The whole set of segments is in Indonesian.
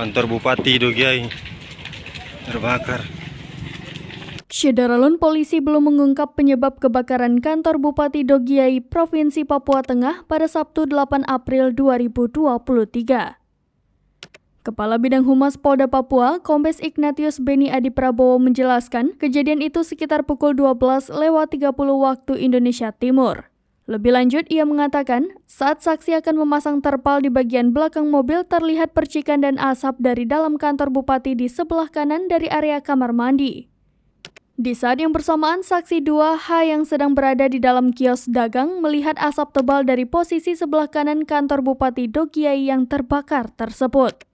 Kantor Bupati Dogiai terbakar. Syederalun polisi belum mengungkap penyebab kebakaran kantor Bupati Dogiai, Provinsi Papua Tengah pada Sabtu 8 April 2023. Kepala Bidang Humas Polda Papua, Kombes Ignatius Beni Adi Prabowo menjelaskan, kejadian itu sekitar pukul 12:30 waktu Indonesia Timur. Lebih lanjut, ia mengatakan, saat saksi akan memasang terpal di bagian belakang mobil terlihat percikan dan asap dari dalam kantor bupati di sebelah kanan dari area kamar mandi. Di saat yang bersamaan, saksi 2H yang sedang berada di dalam kios dagang melihat asap tebal dari posisi sebelah kanan kantor Bupati Dogiai yang terbakar tersebut.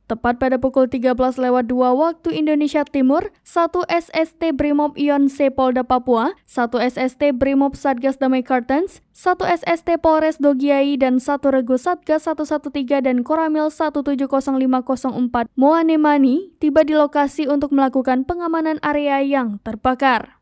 Tepat pada pukul 13:02 waktu Indonesia Timur, 1 SST Brimob Ion C Polda Papua, 1 SST Brimob Satgas Damai Kartens, 1 SST Polres Dogiai, dan 1 Regu Satgas 113 dan Koramil 170504 Moanemani tiba di lokasi untuk melakukan pengamanan area yang terbakar.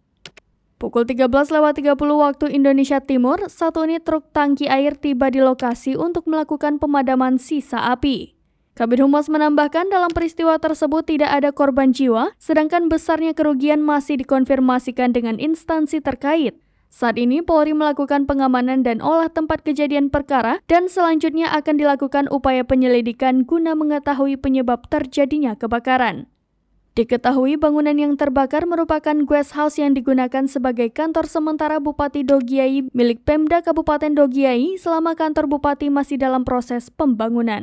Pukul 13:30 waktu Indonesia Timur, 1 unit truk tangki air tiba di lokasi untuk melakukan pemadaman sisa api. Kabid Humas menambahkan dalam peristiwa tersebut tidak ada korban jiwa, sedangkan besarnya kerugian masih dikonfirmasikan dengan instansi terkait. Saat ini Polri melakukan pengamanan dan olah tempat kejadian perkara dan selanjutnya akan dilakukan upaya penyelidikan guna mengetahui penyebab terjadinya kebakaran. Diketahui bangunan yang terbakar merupakan guest house yang digunakan sebagai kantor sementara Bupati Dogiai milik Pemda Kabupaten Dogiai selama kantor Bupati masih dalam proses pembangunan.